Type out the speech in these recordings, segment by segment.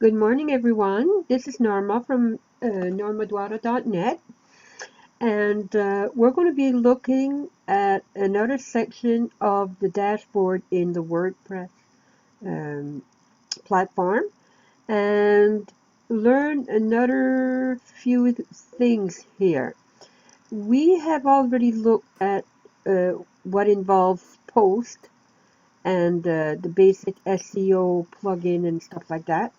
Good morning, everyone. This is Norma from normadwara.net, and we're going to be looking at another section of the dashboard in the WordPress um, platform and learn another few things here. We have already looked at what involves post and the basic SEO plugin and stuff like that.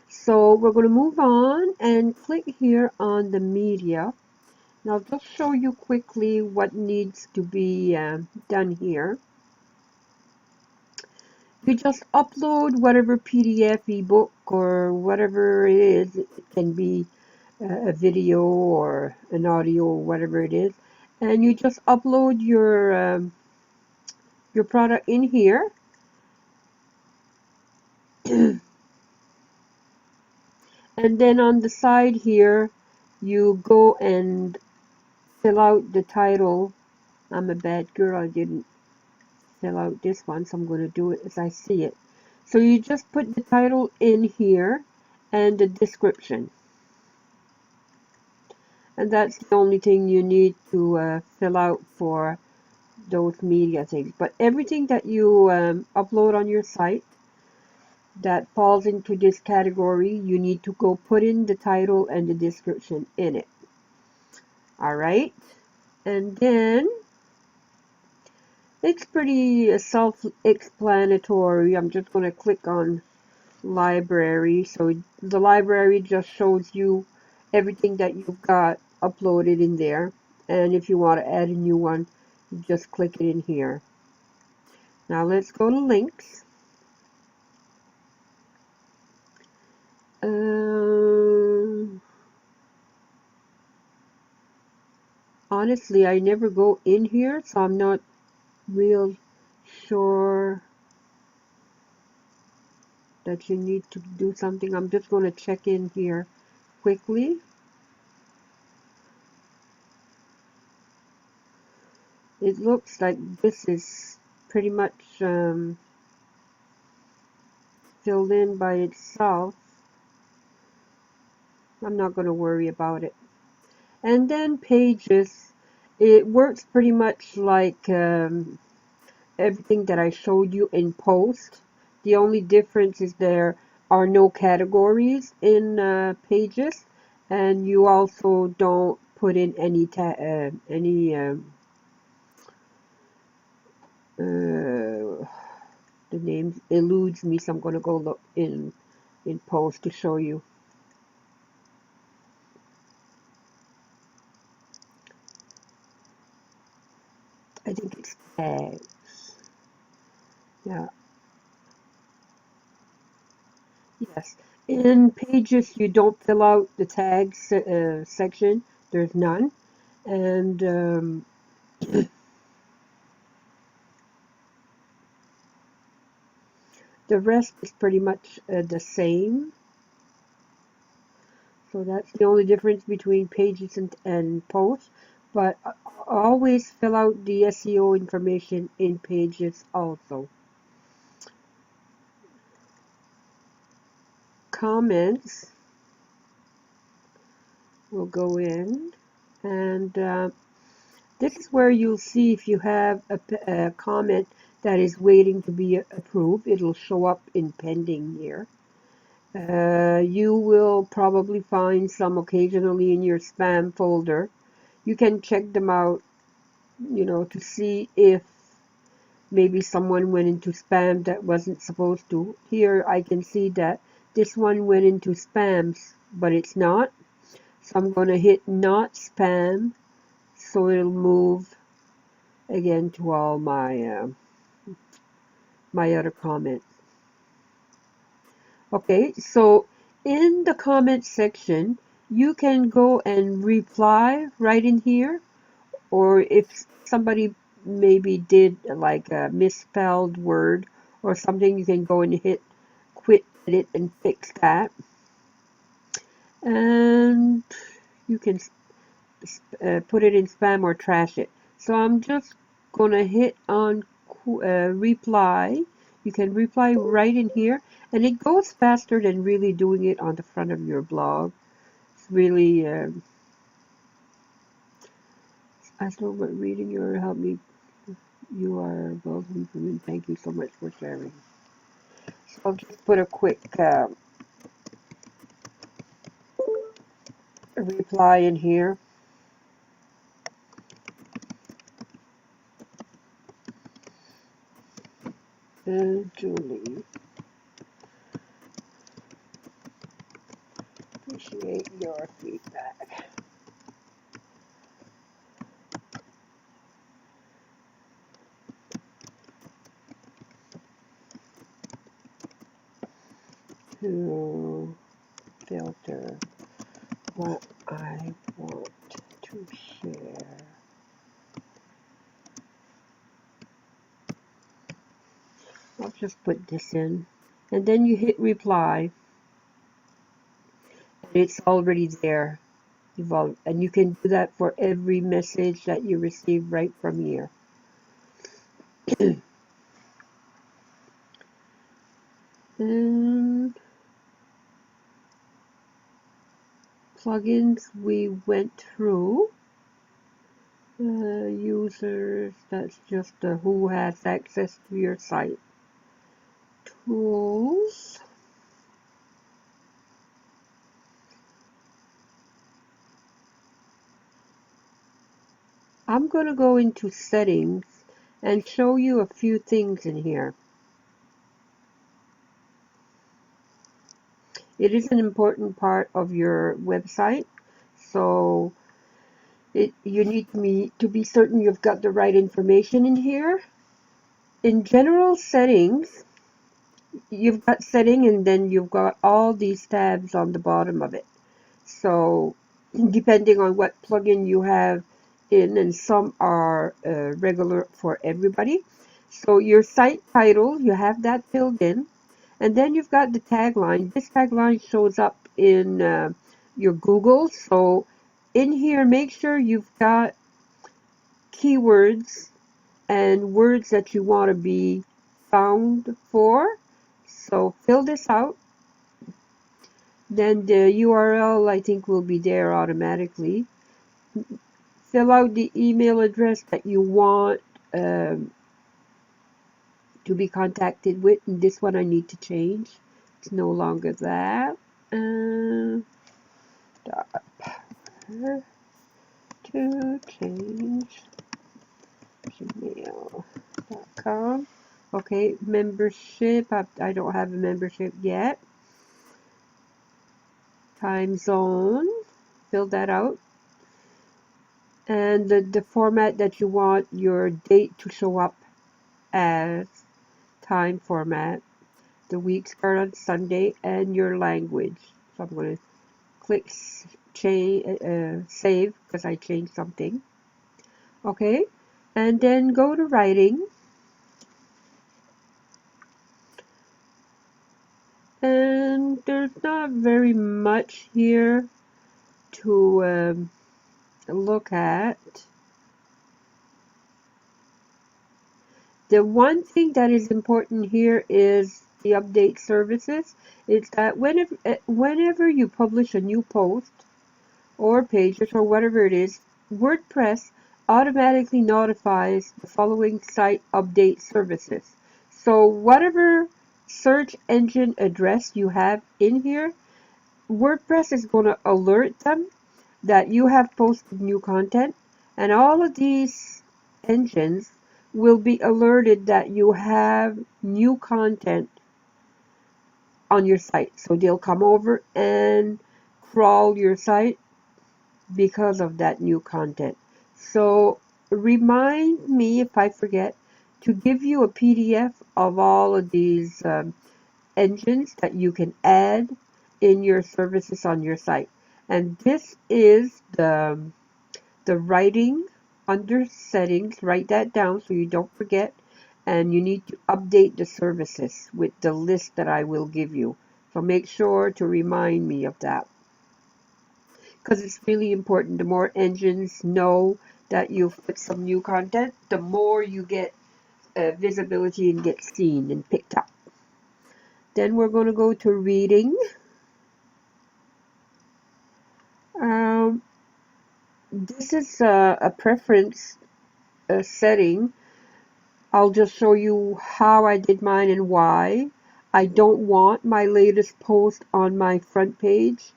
So we're going to move on and click here on the media. Now I'll just show you quickly what needs to be done here. You just upload whatever PDF, ebook, or whatever it is. It can be a video or an audio, whatever it is, and you just upload your product in here. And then on the side here, you go and fill out the title. I'm a bad girl, I didn't fill out this one, so I'm going to do it as I see it. So you just put the title in here and the description. And that's the only thing you need to fill out for those media things. But everything that you upload on your site that falls into this category, you need to go put in the title and the description in it. Alright? And then it's pretty self-explanatory. I'm just going to click on library. So the library just shows you everything that you've got uploaded in there. And if you want to add a new one, you just click it in here. Now let's go to links. Honestly, I never go in here, so I'm not real sure that you need to do something. I'm just going to check in here quickly. It looks like this is pretty much filled in by itself. I'm not going to worry about it. And then pages, it works pretty much like everything that I showed you in post. The only difference is there are no categories in pages, and you also don't put in any the name eludes me, so I'm going to go look in post to show you. I think it's tags. Yeah. Yes. In pages, you don't fill out the tags section. There's none. And the rest is pretty much the same. So that's the only difference between pages and posts. But always fill out the SEO information in pages also. Comments will go in, and this is where you'll see if you have a comment that is waiting to be approved. It'll show up in pending here. You will probably find some occasionally in your spam folder. You can check them out, to see if maybe someone went into spam that wasn't supposed to. Here I can see that this one went into spams, but it's not. So I'm going to hit not spam, so it'll move again to all my my other comments. Okay, so in the comment section, you can go and reply right in here, or if somebody maybe did like a misspelled word or something, you can go and hit quit edit and fix that. And you can put it in spam or trash it. So I'm just gonna hit on reply. You can reply right in here, and it goes faster than really doing it on the front of your blog. It's really, I still but reading your help me. You are welcome for me. Thank you so much for sharing. So I'll just put a quick reply in here. Julie, appreciate your feedback. To filter what I want to share. I'll just put this in. And then you hit reply. And it's already there. And you can do that for every message that you receive right from here. And plugins we went through. Users, that's just who has access to your site. Tools. I'm going to go into settings and show you a few things in here. It is an important part of your website, so you need to be certain you've got the right information in here. In general settings, you've got setting and then you've got all these tabs on the bottom of it. So depending on what plugin you have in, and some are regular for everybody. So your site title, you have that filled in. And then you've got the tagline. This tagline shows up in your Google. So in here, make sure you've got keywords and words that you want to be found for. So fill this out. Then the URL, I think, will be there automatically. Fill out the email address that you want to be contacted with. And this one I need to change. It's no longer that. To change gmail.com. Okay, membership. I don't have a membership yet. Time zone. Fill that out. And the format that you want your date to show up as, time format. The week start on Sunday, and your language. So I'm going to click save because I changed something. Okay, and then go to writing. And there's not very much here to look at. The one thing that is important here is the update services. It's that whenever you publish a new post or pages or whatever it is, WordPress automatically notifies the following site update services. So whatever search engine address you have in here, WordPress is going to alert them that you have posted new content, and all of these engines will be alerted that you have new content on your site. So they'll come over and crawl your site because of that new content. So remind me if I forget to give you a PDF of all of these engines that you can add in your services on your site. And this is the writing under settings. Write that down so you don't forget. And you need to update the services with the list that I will give you. So make sure to remind me of that, because it's really important. The more engines know that you've put some new content, the more you get visibility and get seen and picked up. Then we're going to go to reading. This is a preference setting. I'll just show you how I did mine and why. I don't want my latest post on my front page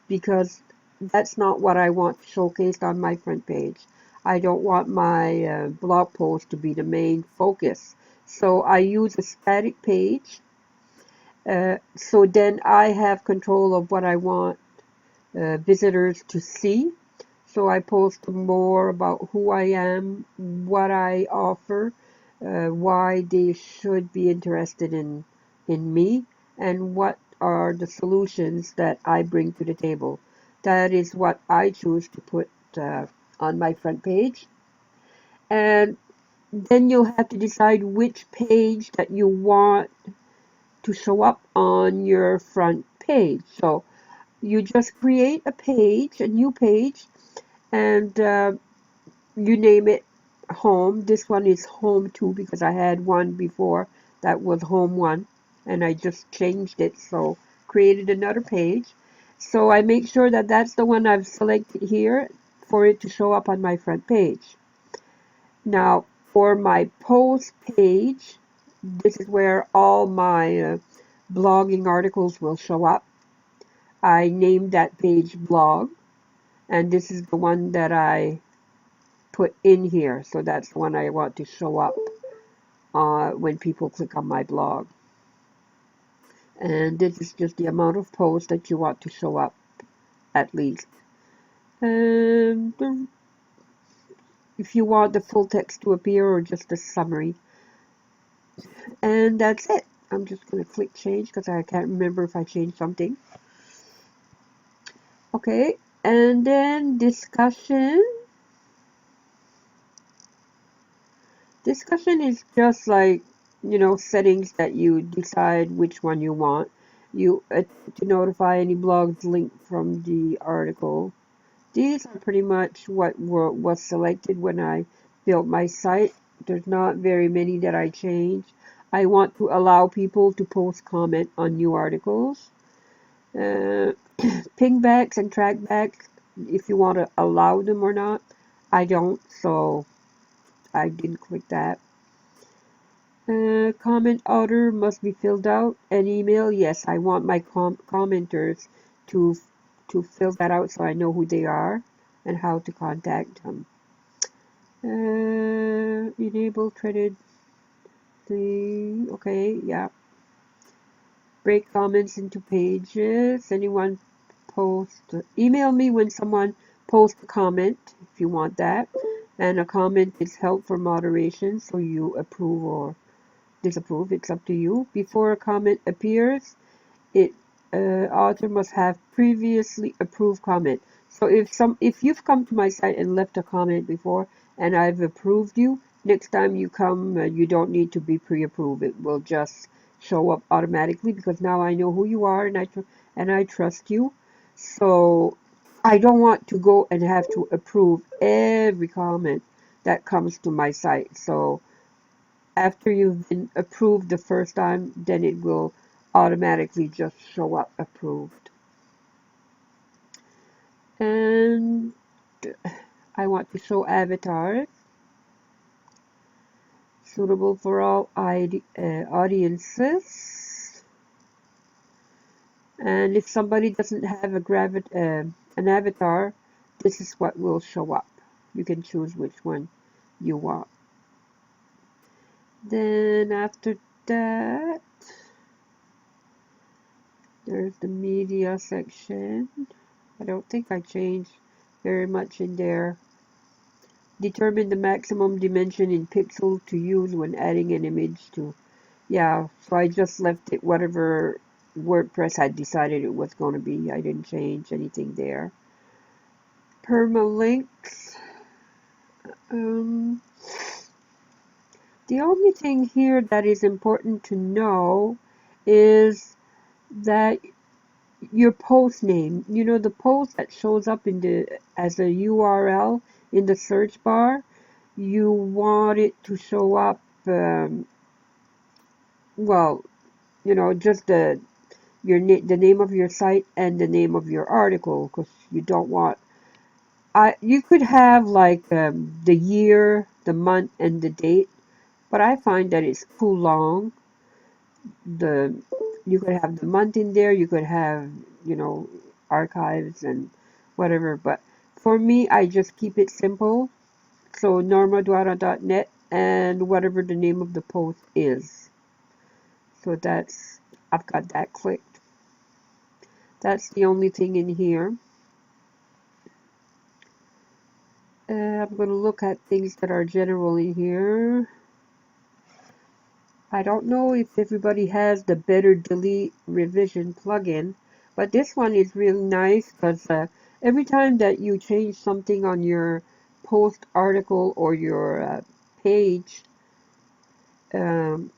because that's not what I want showcased on my front page. I don't want my blog post to be the main focus. So I use a static page. So then I have control of what I want visitors to see. So I post more about who I am, what I offer, why they should be interested in me, and what are the solutions that I bring to the table. That is what I choose to put on my front page. And then you'll have to decide which page that you want to show up on your front page. So you just create a page, a new page, and you name it home. This one is home 2 because I had one before that was home 1 and I just changed it, so created another page. So I make sure that that's the one I've selected here for it to show up on my front page. Now for my post page, this is where all my blogging articles will show up. I named that page blog, and this is the one that I put in here. So that's the one I want to show up when people click on my blog. And this is just the amount of posts that you want to show up, at least. And if you want the full text to appear or just a summary. And that's it. I'm just going to click change because I can't remember if I changed something. Okay, and then discussion. Discussion is just like, settings that you decide which one you want. You to notify any blogs linked from the article. These are pretty much what was selected when I built my site. There's not very many that I changed. I want to allow people to post comment on new articles. Pingbacks and trackbacks, if you want to allow them or not. I don't, so I didn't click that. Comment order must be filled out. An email, yes, I want my commenters to fill that out so I know who they are and how to contact them. Enable threaded thing. Okay, yeah. Break comments into pages. Anyone post? Email me when someone posts a comment if you want that. And a comment is held for moderation, so you approve or disapprove. It's up to you. Before a comment appears, author must have previously approved comment. So if you've come to my site and left a comment before and I've approved you, next time you come, you don't need to be pre-approved. It will just show up automatically because now I know who you are and I trust you. So I don't want to go and have to approve every comment that comes to my site. So after you've been approved the first time, then it will automatically just show up approved. And I want to show avatars suitable for all audiences. And if somebody doesn't have an avatar, this is what will show up. You can choose which one you want. Then after that, there's the media section. I don't think I changed very much in there. Determine the maximum dimension in pixels to use when adding an image to. Yeah, so I just left it whatever WordPress had decided it was going to be. I didn't change anything there. Permalinks. The only thing here that is important to know is that your post name, the post that shows up as a URL in the search bar, you want it to show up well, just the name of your site and the name of your article, because you don't want. You could have like the year, the month, and the date, but I find that it's too long. The You could have the month in there, you could have archives and whatever, but for me, I just keep it simple. So normadwara.net and whatever the name of the post is. So I've got that clicked. That's the only thing in here. I'm going to look at things that are generally here. I don't know if everybody has the Better Delete Revision plugin, but this one is really nice because every time that you change something on your post article or your page, um,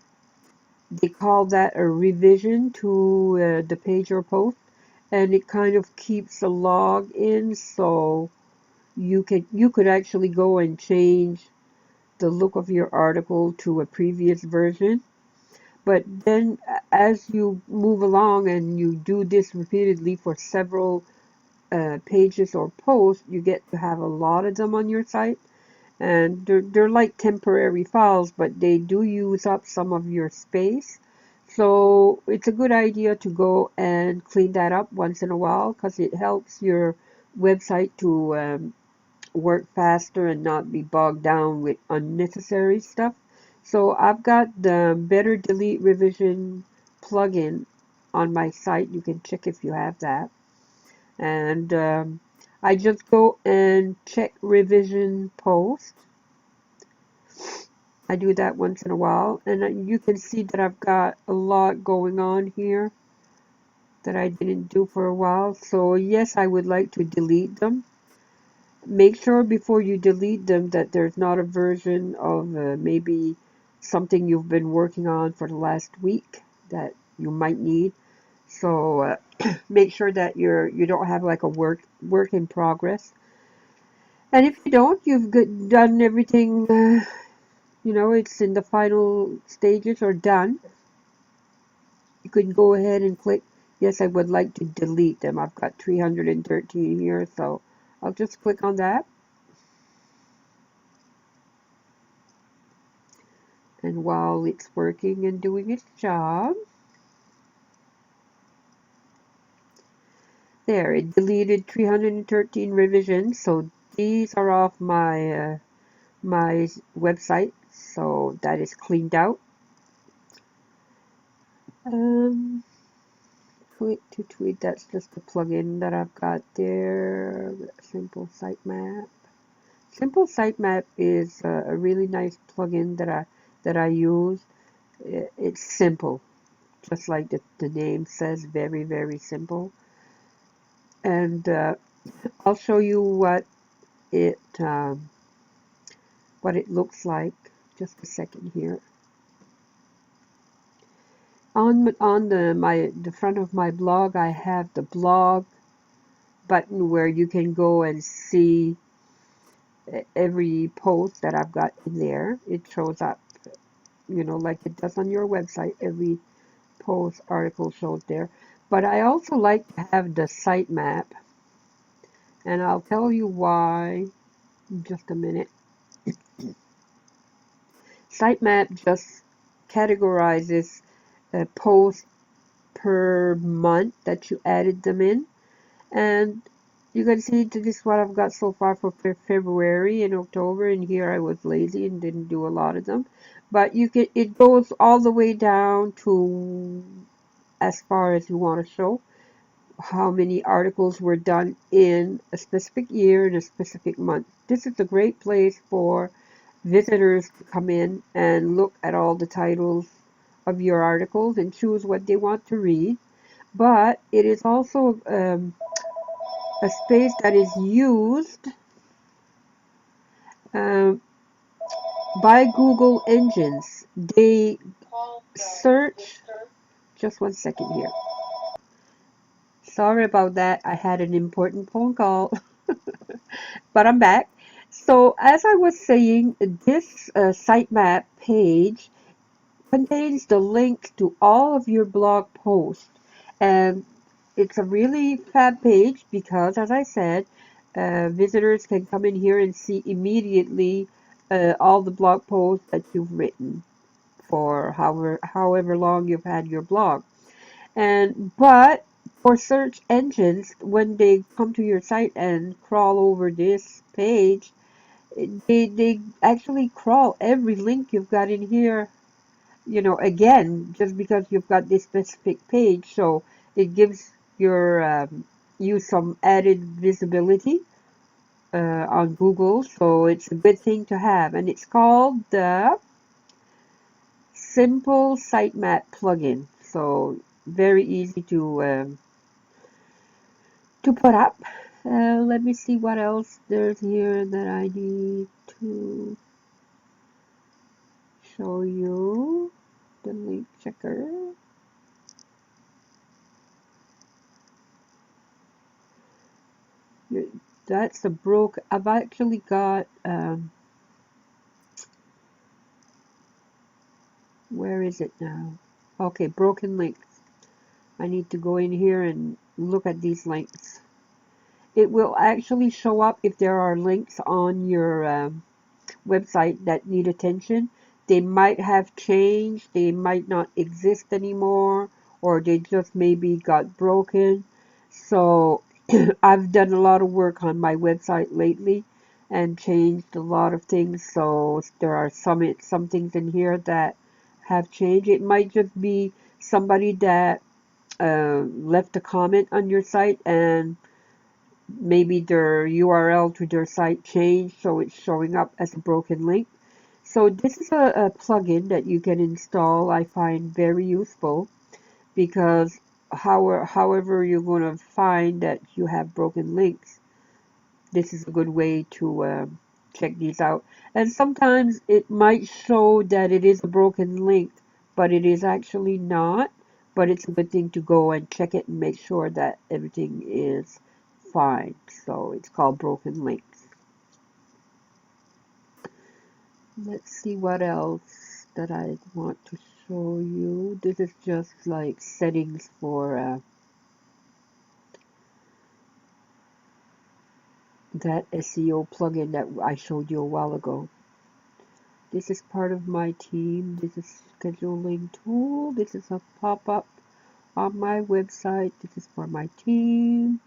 they call that a revision to the page or post, and it kind of keeps a log in, so you could actually go and change the look of your article to a previous version. But then as you move along and you do this repeatedly for several pages or posts, you get to have a lot of them on your site. And they're like temporary files, but they do use up some of your space. So it's a good idea to go and clean that up once in a while, because it helps your website to work faster and not be bogged down with unnecessary stuff. So I've got the Better Delete Revision plugin on my site. You can check if you have that. And I just go and check revision post. I do that once in a while, and you can see that I've got a lot going on here that I didn't do for a while. So yes, I would like to delete them. Make sure before you delete them that there's not a version of maybe something you've been working on for the last week that you might need. So make sure that you don't have like a work in progress. And if you don't, you've done everything. It's in the final stages or done. You can go ahead and click, yes, I would like to delete them. I've got 313 here, so I'll just click on that. And while it's working and doing its job, there, it deleted 313 revisions. So these are off my my website, so that is cleaned out. Click to tweet, that's just a plugin that I've got there. Simple Sitemap. Simple Sitemap is a really nice plugin that I use. It's simple, just like the name says, very, very simple. And I'll show you what it looks like. Just a second here. On the front of my blog, I have the blog button where you can go and see every post that I've got in there. It shows up, like it does on your website. Every post article shows there. But I also like to have the sitemap, and I'll tell you why in just a minute. Sitemap just categorizes posts per month that you added them in, and you can see this is what I've got so far for February and October, and here I was lazy and didn't do a lot of them, but it goes all the way down to as far as you want to show how many articles were done in a specific year in a specific month. This is a great place for visitors to come in and look at all the titles of your articles and choose what they want to read. But it is also a space that is used um, by Google engines. They search, just one second here. Sorry about that. I had an important phone call, but I'm back. So as I was saying, this sitemap page contains the link to all of your blog posts. And it's a really fab page because, as I said, visitors can come in here and see immediately all the blog posts that you've written for however long you've had your blog. But for search engines, when they come to your site and crawl over this page, they actually crawl every link you've got in here, again, just because you've got this specific page. So it gives you some added visibility on Google. So it's a good thing to have. And it's called the Simple Sitemap plugin. So very easy to put up. Let me see what else there's here that I need to show you. The link checker. That's the broke. I've actually got, where is it now? Okay, broken links. I need to go in here and look at these links. It will actually show up if there are links on your website that need attention. They might have changed, they might not exist anymore, or they just maybe got broken. So I've done a lot of work on my website lately and changed a lot of things. So there are some things in here that have changed. It might just be somebody that left a comment on your site, and maybe their URL to their site changed, so it's showing up as a broken link. So this is a plugin that you can install. I find very useful because however you're going to find that you have broken links, this is a good way to check these out. And sometimes it might show that it is a broken link, but it is actually not. But it's a good thing to go and check it and make sure that everything is fine. So it's called broken links. Let's see what else that I want to show you. This is just like settings for that SEO plugin that I showed you a while ago. This is part of my team. This is scheduling tool. This is a pop-up on my website. This is for my team.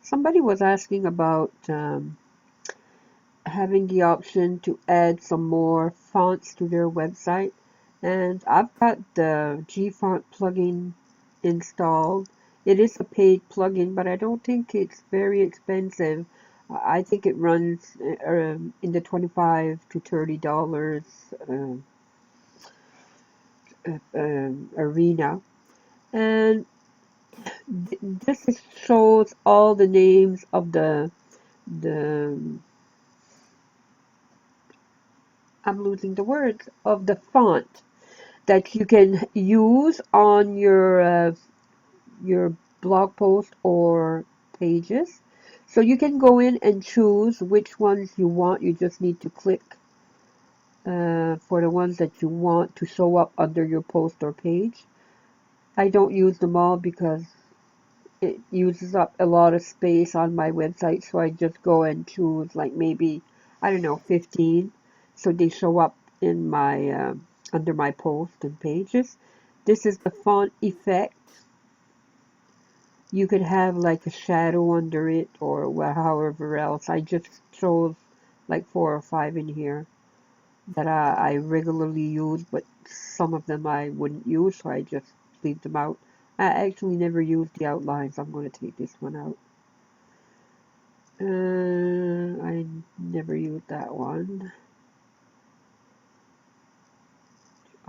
Somebody was asking about having the option to add some more fonts to their website, and I've got the GFont plugin installed. It is a paid plugin, but I don't think it's very expensive. I think it runs in the $25 to $30 arena, and this shows all the names of the I'm losing the words of the font that you can use on your blog post or pages. So you can go in and choose which ones you want. You just need to click for the ones that you want to show up under your post or page. I don't use them all because it uses up a lot of space on my website, so I just go and choose like maybe, I don't know, 15, so they show up in my under my post and pages. This is the font effect. You could have like a shadow under it or however else. I just chose like 4 or 5 in here that I regularly use, but some of them I wouldn't use, so I just leave them out. I actually never use the outlines. I'm going to take this one out. I never used that one.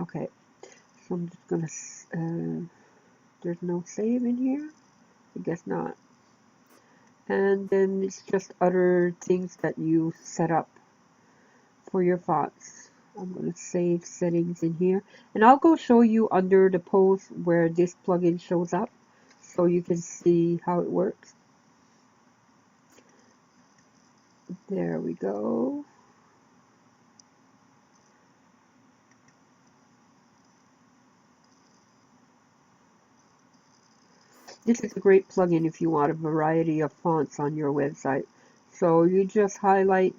Okay, so I'm just going to, there's no save in here? I guess not. And then it's just other things that you set up for your fonts. I'm going to save settings in here, and I'll go show you under the post where this plugin shows up so you can see how it works. There we go. This is a great plugin if you want a variety of fonts on your website. So you just highlight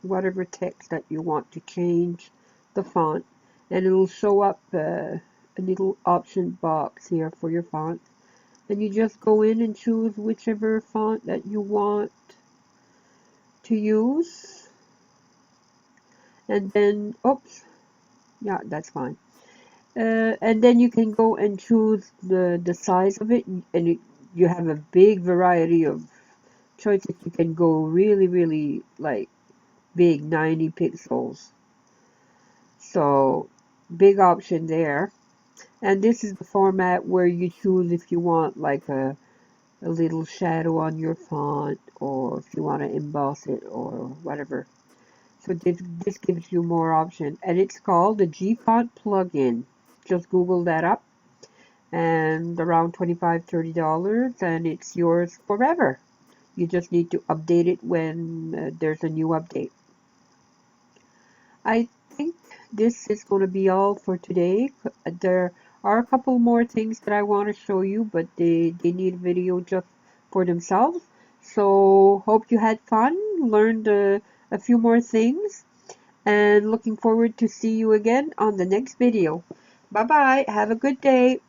whatever text that you want to change the font, and it'll show up a little option box here for your font. And you just go in and choose whichever font that you want to use. And then, oops, yeah, that's fine. And then you can go and choose the size of it, and you have a big variety of choices. You can go really, really like big, 90 pixels. So big option there. And this is the format where you choose if you want like a little shadow on your font, or if you want to emboss it or whatever. So this gives you more option, and it's called the GFont plugin. Just Google that up, and around $25–30, and it's yours forever. You just need to update it when there's a new update. I think this is going to be all for today. There are a couple more things that I want to show you, but they need a video just for themselves. So hope you had fun, learned a few more things, and looking forward to see you again on the next video. Bye bye. Have a good day.